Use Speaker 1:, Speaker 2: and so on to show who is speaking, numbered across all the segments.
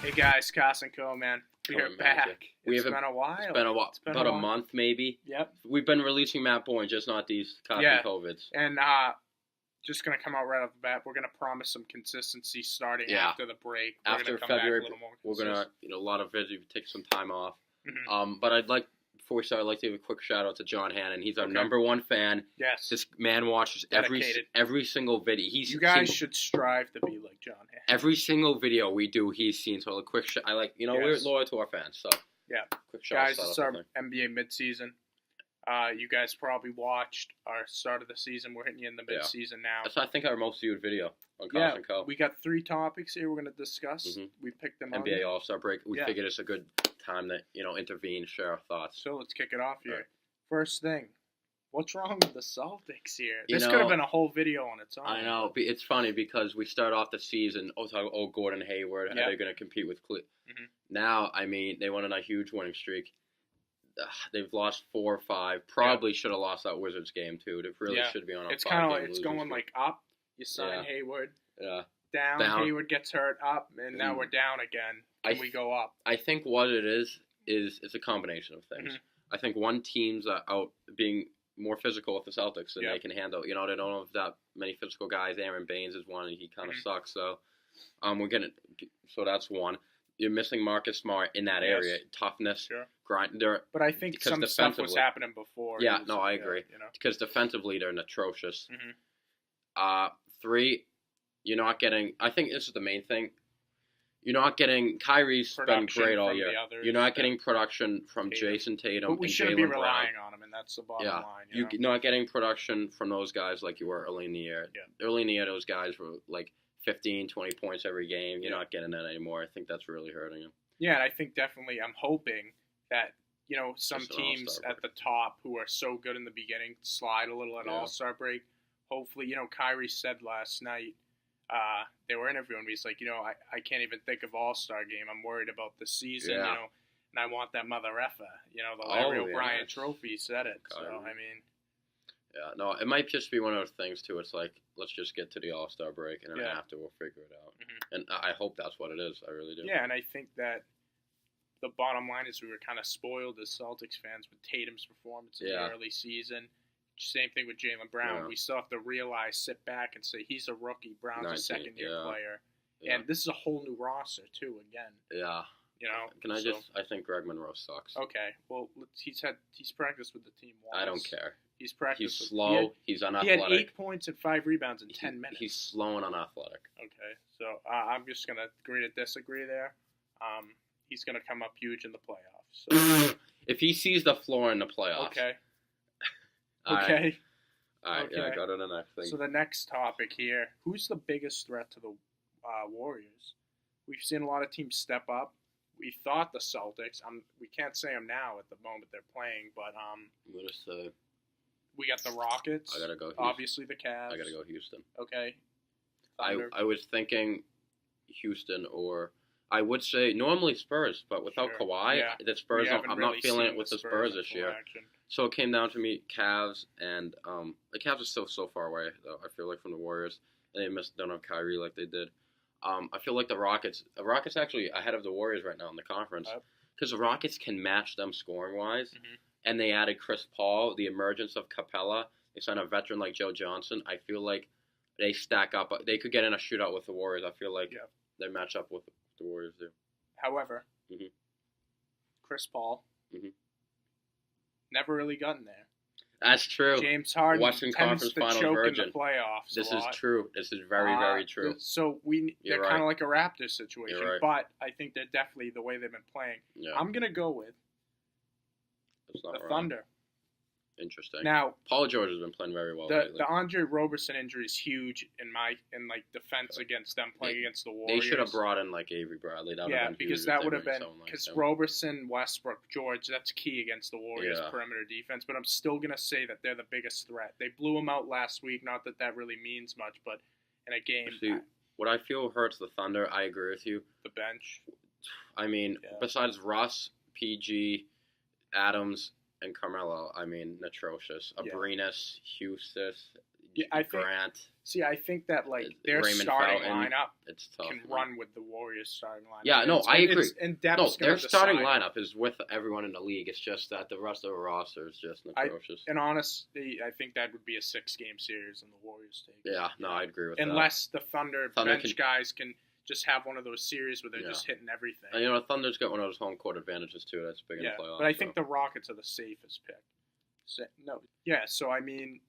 Speaker 1: Hey guys, KAS&CO, man. We're back. It's been a while.
Speaker 2: It's been a while. About a month, maybe.
Speaker 1: Yep.
Speaker 2: We've been releasing Matt Bourne, just not these COVIDs.
Speaker 1: And just going to come out right off the bat, we're going to promise some consistency starting after the break.
Speaker 2: After February, we're going to, a lot of videos, take some time off. Mm-hmm. But before we start, I'd like to give a quick shout out to John Hannon. He's our number one fan.
Speaker 1: Yes.
Speaker 2: This man watches every single video.
Speaker 1: You guys should strive to be like John Hannon.
Speaker 2: Every single video we do, he's seen. So a quick we're loyal to our fans. So quick shout out.
Speaker 1: Guys, it's our NBA midseason. You guys probably watched our start of the season. We're hitting you in the midseason now.
Speaker 2: That's, I think, our most viewed video on KAS&CO.
Speaker 1: We got 3 topics here we're going to discuss. Mm-hmm. We picked them
Speaker 2: NBA All-Star break. We figured it's a good time to, intervene, share our thoughts.
Speaker 1: So let's kick it off here. Right. First thing, what's wrong with the Celtics here? This could have been a whole video on its own.
Speaker 2: I know. It's funny because we start off the season, Gordon Hayward, how they're going to compete with Cleveland. Mm-hmm. Now, they went on a huge winning streak. They've lost 4 or 5. Probably should have lost that Wizards game too. They really should be on a 5-game
Speaker 1: It's kind of like it's going like up. You sign Hayward.
Speaker 2: Yeah.
Speaker 1: Down. Hayward gets hurt. Up, and now we're down again. And we go up.
Speaker 2: I think what it is it's a combination of things. Mm-hmm. I think one team's out being more physical with the Celtics than they can handle. They don't have that many physical guys. Aaron Baines is one, and he kind of sucks. So, So that's one. You're missing Marcus Smart in that area. Toughness, grind.
Speaker 1: But I think some stuff was happening before.
Speaker 2: Yeah, I agree. Because defensively, they're atrocious. Mm-hmm. 3, you're not getting. I think this is the main thing. You're not getting. Kyrie's been great all year. You're not getting production from Jason Tatum and Jaylen Brown.
Speaker 1: We should be relying on him, and that's the bottom line.
Speaker 2: You're not getting production from those guys like you were early in the year. Yeah. Early in the year, those guys were like 15, 20 points every game. You're not getting that anymore. I think that's really hurting him. Yeah,
Speaker 1: and I think definitely I'm hoping that, some teams at the top who are so good in the beginning slide a little at All-Star break. Hopefully, Kyrie said last night, they were interviewing me. He's like, I can't even think of All-Star game. I'm worried about the season, and I want that mother effer. The Larry O'Brien trophy said it. Kyrie. So,
Speaker 2: Yeah, no, it might just be one of those things, too. It's like, let's just get to the All-Star break, and then after we'll figure it out. Mm-hmm. And I hope that's what it is. I really do.
Speaker 1: Yeah, and I think that the bottom line is we were kind of spoiled as Celtics fans with Tatum's performance in the early season. Same thing with Jaylen Brown. Yeah. We still have to sit back and say he's a rookie. Brown's a second-year player. Yeah. And this is a whole new roster, too, again.
Speaker 2: Yeah. I think Greg Monroe sucks.
Speaker 1: Okay. Well, he's practiced with the team once.
Speaker 2: I don't care.
Speaker 1: He's practiced.
Speaker 2: He's slow. He's unathletic.
Speaker 1: He had 8 points and 5 rebounds in 10 minutes.
Speaker 2: He's slow and unathletic.
Speaker 1: Okay. So I'm just going to agree to disagree there. He's going to come up huge in the playoffs. So.
Speaker 2: If he sees the floor in the playoffs.
Speaker 1: Okay.
Speaker 2: All right, go to the next thing.
Speaker 1: So the next topic here, who's the biggest threat to the Warriors? We've seen a lot of teams step up. We thought the Celtics. We can't say them now at the moment they're playing, but
Speaker 2: I'm going to say
Speaker 1: we got the Rockets.
Speaker 2: I got to go Houston.
Speaker 1: Obviously the Cavs.
Speaker 2: I got to go Houston.
Speaker 1: Okay.
Speaker 2: I was thinking Houston, or I would say normally Spurs, but without Kawhi, the Spurs, I'm not feeling it with the Spurs this year. So it came down to me, Cavs, and the Cavs are still so far away, though, I feel like, from the Warriors. And they don't have Kyrie like they did. I feel like the Rockets actually ahead of the Warriors right now in the conference. Because the Rockets can match them scoring-wise. Mm-hmm. And they added Chris Paul, the emergence of Capella. They signed a veteran like Joe Johnson. I feel like they stack up. They could get in a shootout with the Warriors. I feel like they match up with the Warriors do.
Speaker 1: However, Chris Paul never really gotten there.
Speaker 2: That's true.
Speaker 1: James Harden
Speaker 2: Western
Speaker 1: tends
Speaker 2: Conference
Speaker 1: to
Speaker 2: Final
Speaker 1: choke
Speaker 2: virgin.
Speaker 1: in the playoffs.
Speaker 2: This is true. This is very, very true.
Speaker 1: So they're kind of like a Raptors situation, but I think they're definitely the way they've been playing. Yeah. I'm gonna go with the Thunder.
Speaker 2: Interesting.
Speaker 1: Now,
Speaker 2: Paul George has been playing very well lately.
Speaker 1: The Andre Roberson injury is huge in defense against them playing against the Warriors.
Speaker 2: They should have brought in Avery Bradley. That would have been
Speaker 1: because that would have been because Roberson, Westbrook, George. That's key against the Warriors' perimeter defense. But I'm still gonna say that they're the biggest threat. They blew them out last week. Not that really means much, but in a game.
Speaker 2: See, what I feel hurts the Thunder. I agree with you.
Speaker 1: The bench.
Speaker 2: Besides Russ, PG, Adams, and Carmelo, atrocious. Abrinas, Houston, Grant.
Speaker 1: See, I think that their
Speaker 2: Raymond
Speaker 1: starting
Speaker 2: Fountain,
Speaker 1: lineup can run with the Warriors starting lineup.
Speaker 2: Yeah, no, I agree. Their starting
Speaker 1: decide.
Speaker 2: lineup is with everyone in the league. It's just that the rest of the roster is just atrocious.
Speaker 1: And honestly, I think that would be a 6-game series in the Warriors take.
Speaker 2: Yeah, no, I agree with
Speaker 1: Unless the Thunder bench guys can just have one of those series where they're just hitting everything.
Speaker 2: And, Thunder's got one of those home court advantages too. That's big in the playoffs.
Speaker 1: But I think the Rockets are the safest pick. So I mean,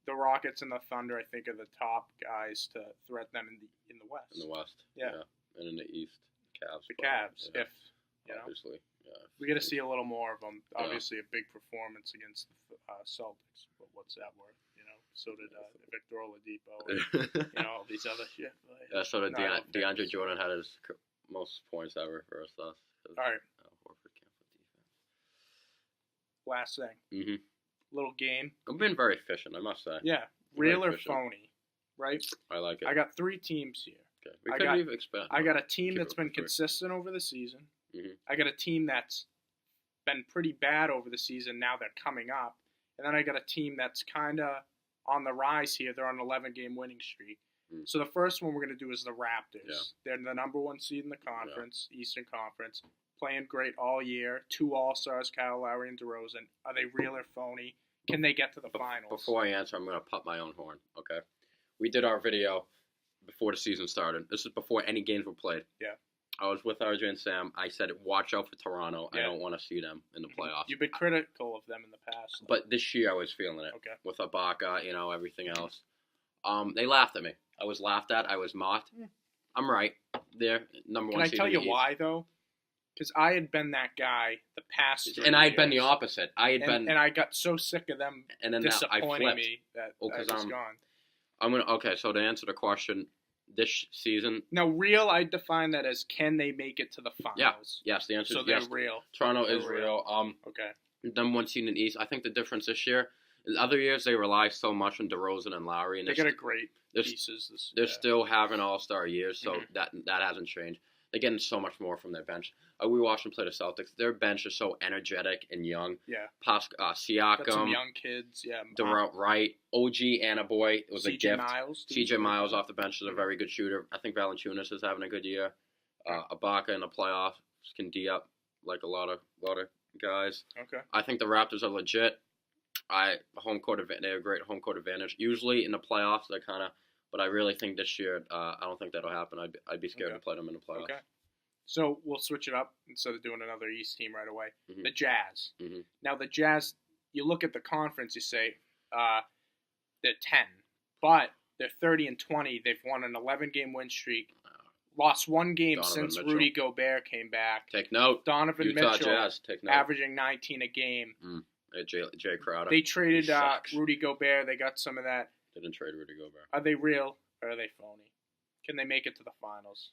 Speaker 1: the Rockets and the Thunder, I think, are the top guys to threaten them in the West.
Speaker 2: In the West, yeah. And in the East, Cavs.
Speaker 1: The Cavs,
Speaker 2: obviously,
Speaker 1: we got to see a little more of them. Obviously, a big performance against the Celtics, but what's that worth? So did Victor Oladipo, and, all these other shit.
Speaker 2: So did DeAndre Jordan had his most points ever for us. All
Speaker 1: right.
Speaker 2: Horford can't play defense.
Speaker 1: Last thing. Little game.
Speaker 2: I've been very efficient, I must say.
Speaker 1: Yeah. Real or phony, right?
Speaker 2: I like it.
Speaker 1: I got 3 teams here.
Speaker 2: Okay. We couldn't even expect.
Speaker 1: I got a team that's been consistent over the season. I got a team that's been pretty bad over the season. Now they're coming up. And then I got a team that's kind of on the rise here. They're on an 11-game winning streak. So the first one we're going to do is the Raptors.
Speaker 2: Yeah.
Speaker 1: They're the number 1 seed in the conference, Eastern Conference. Playing great all year. 2 All-Stars, Kyle Lowry and DeRozan. Are they real or phony? Can they get to the finals?
Speaker 2: Before I answer, I'm going to pop my own horn, okay? We did our video before the season started. This is before any games were played.
Speaker 1: Yeah.
Speaker 2: I was with RJ and Sam. I said, watch out for Toronto. I don't want to see them in the playoffs.
Speaker 1: You've been critical of them in the past. Though.
Speaker 2: But this year I was feeling it.
Speaker 1: Okay.
Speaker 2: With Ibaka, everything else. They laughed at me. I was laughed at. I was mocked. I'm right. They're number 1 seed.
Speaker 1: Can I tell you why, though? Because I had been that guy the past 3
Speaker 2: and I had
Speaker 1: years.
Speaker 2: been the opposite.
Speaker 1: And I got so sick of them disappointing me that I was gone.
Speaker 2: Okay, so to answer the question, this season...
Speaker 1: Now, real, I define that as can they make it to the finals?
Speaker 2: Yeah. Yes, the answer is yes.
Speaker 1: So they're real.
Speaker 2: Toronto is real.
Speaker 1: Okay.
Speaker 2: Number 1 seed in the East. I think the difference this year, in other years, they rely so much on DeRozan and Lowry. And
Speaker 1: they got a great pieces.
Speaker 2: They're still having all-star years, so that hasn't changed. They're getting so much more from their bench. We watched them play the Celtics. Their bench is so energetic and young.
Speaker 1: Yeah.
Speaker 2: Siakam.
Speaker 1: Got some young kids. Yeah.
Speaker 2: Wright. OG Anaboy. It was a gift.
Speaker 1: Miles.
Speaker 2: CJ Miles off the bench is a very good shooter. I think Valanciunas is having a good year. Ibaka in the playoffs can D up like a lot of guys.
Speaker 1: Okay.
Speaker 2: I think the Raptors are legit. They have a great home court advantage. Usually in the playoffs, they're kind of... But I really think this year, I don't think that'll happen. I'd be scared to play them in the playoffs. Okay.
Speaker 1: So we'll switch it up instead of doing another East team right away. The Jazz. Now the Jazz, you look at the conference, you say they're 10, but they're 30-20. They've won an 11-game win streak. Lost 1 game since Mitchell. Rudy Gobert came back.
Speaker 2: Take note.
Speaker 1: Donovan
Speaker 2: Utah
Speaker 1: Mitchell
Speaker 2: Jazz. Take note.
Speaker 1: Averaging 19 a game.
Speaker 2: Jay Crowder.
Speaker 1: They traded Rudy Gobert. They got some of that.
Speaker 2: They didn't trade Rudy Gobert.
Speaker 1: Are they real or are they phony? Can they make it to the finals?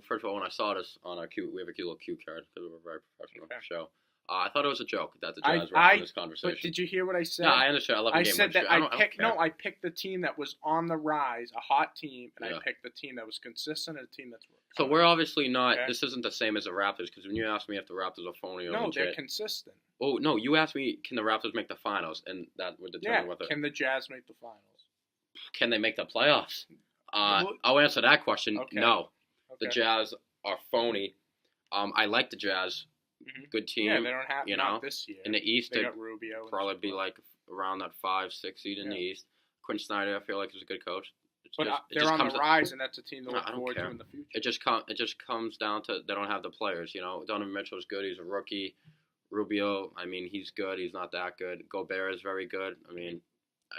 Speaker 2: First of all, when I saw this on we have a cute little cue card because we're a very professional show. I thought it was a joke that the Jazz were in this conversation.
Speaker 1: But did you hear what I said?
Speaker 2: No, I understand. I love the game.
Speaker 1: I said that I picked the team that was on the rise, a hot team, and I picked the team that was consistent and a team that's...
Speaker 2: So we're obviously not... Okay. This isn't the same as the Raptors, because when you asked me if the Raptors are phony or legit...
Speaker 1: No, they're consistent.
Speaker 2: Oh, no, you asked me, can the Raptors make the finals? And that would determine whether...
Speaker 1: Can the Jazz make the finals?
Speaker 2: Can they make the playoffs? I'll answer that question. Okay. No. Okay. The Jazz are phony. I like the Jazz. Good team.
Speaker 1: Yeah, they don't have not this year.
Speaker 2: In the East,
Speaker 1: they got Rubio.
Speaker 2: Probably be like around that 5-6 seed in the East. Quinn Snyder, I feel like, is a good coach.
Speaker 1: They're on the rise, and that's a team to look forward to in the future.
Speaker 2: It just comes down to they don't have the players. Donovan Mitchell is good. He's a rookie. Rubio, I mean, he's good. He's not that good. Gobert is very good. I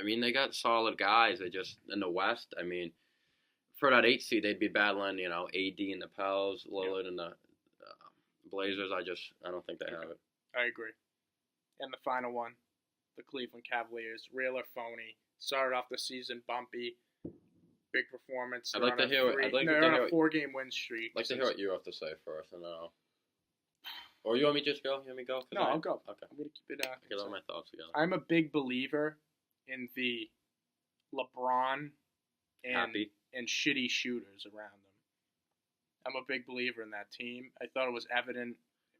Speaker 2: mean, they got solid guys. They just in the West. I mean, for that 8 seed, they'd be battling, AD and the Pels, Lillard and the Blazers. I don't think they have it.
Speaker 1: I agree. And the final one, the Cleveland Cavaliers, real or phony? Started off the season bumpy, big performance.
Speaker 2: I'd like to hear.
Speaker 1: They're on a 4-game win streak.
Speaker 2: I'd like to hear what you have to say first, and or you want me to just go? You want me to go?
Speaker 1: No, I'll go.
Speaker 2: Okay.
Speaker 1: I'm gonna keep it.
Speaker 2: Get all my thoughts together.
Speaker 1: I'm a big believer in the LeBron and shitty shooters around them. I'm a big believer in that team. I thought it was evident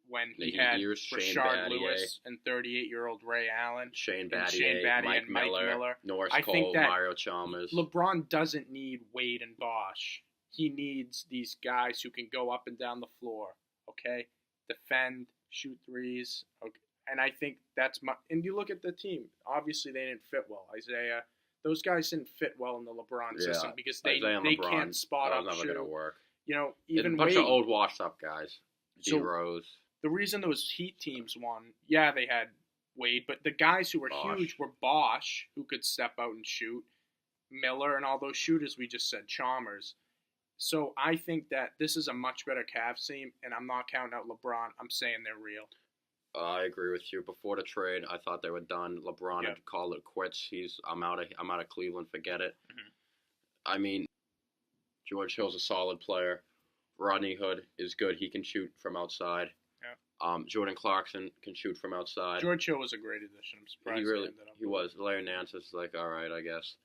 Speaker 1: when he had Rashard Lewis and 38-year-old Ray Allen,
Speaker 2: Shane Battier, Mike Miller, Norris Cole, Mario Chalmers.
Speaker 1: LeBron doesn't need Wade and Bosh. He needs these guys who can go up and down the floor, okay? Defend, shoot threes, okay? And I think that's and you look at the team. Obviously, they didn't fit well. Isaiah, those guys didn't fit well in the LeBron system because they can't spot up shoot.
Speaker 2: That was never going to work.
Speaker 1: You know, even
Speaker 2: a bunch of old washed-up guys. D-Rose.
Speaker 1: The reason those Heat teams won, yeah, they had Wade, but the guys who were huge were Bosh, who could step out and shoot, Miller, and all those shooters we just said, Chalmers. So I think that this is a much better Cavs team, and I'm not counting out LeBron. I'm saying they're real.
Speaker 2: I agree with you. Before the trade, I thought they were done. LeBron had called it quits. I'm out of Cleveland. Forget it. Mm-hmm. I mean, George Hill's a solid player. Rodney Hood is good. He can shoot from outside. Yeah. Jordan Clarkson can shoot from outside.
Speaker 1: George Hill was a great addition. I'm surprised
Speaker 2: he was. Larry Nance is like, all right, I guess.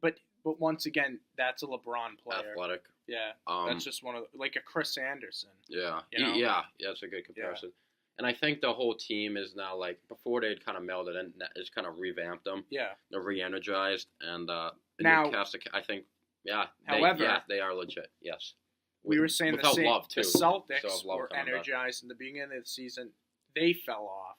Speaker 1: But once again, that's a LeBron player.
Speaker 2: Athletic.
Speaker 1: Yeah. That's just one of like a Chris Anderson.
Speaker 2: Yeah. You know? Yeah, that's a good comparison. Yeah. And I think the whole team is now like before they'd kind of melded and it's kind of revamped them.
Speaker 1: Yeah.
Speaker 2: They're re-energized and
Speaker 1: now
Speaker 2: I think
Speaker 1: however
Speaker 2: they are legit. Yes.
Speaker 1: We were saying the Celtics were energized in the beginning of the season. They fell off.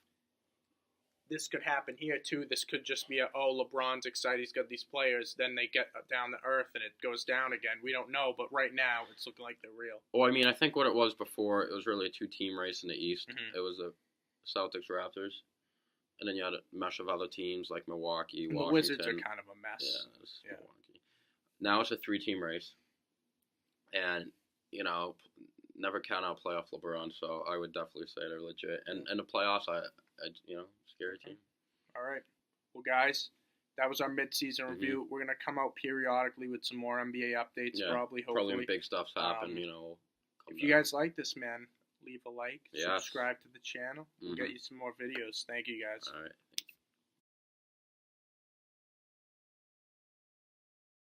Speaker 1: This could happen here, too. This could just be LeBron's excited. He's got these players. Then they get down to earth, and it goes down again. We don't know, but right now, it's looking like they're real.
Speaker 2: Well, I mean, I think what it was before, it was really a two-team race in the East. Mm-hmm. It was the Celtics, Raptors, and then you had a mesh of other teams like Milwaukee, Washington.
Speaker 1: The Wizards are kind of a mess.
Speaker 2: Yeah, Milwaukee. Now it's a three-team race, and, you know, never count out playoff LeBron, so I would definitely say they're legit. And the playoffs, scary team.
Speaker 1: All right. Well, guys, that was our mid-season review. We're going to come out periodically with some more NBA updates, hopefully.
Speaker 2: Probably when big stuff's happen,
Speaker 1: If you guys like this, man, leave a like, subscribe to the channel. We'll get you some more videos. Thank you, guys.
Speaker 2: All right.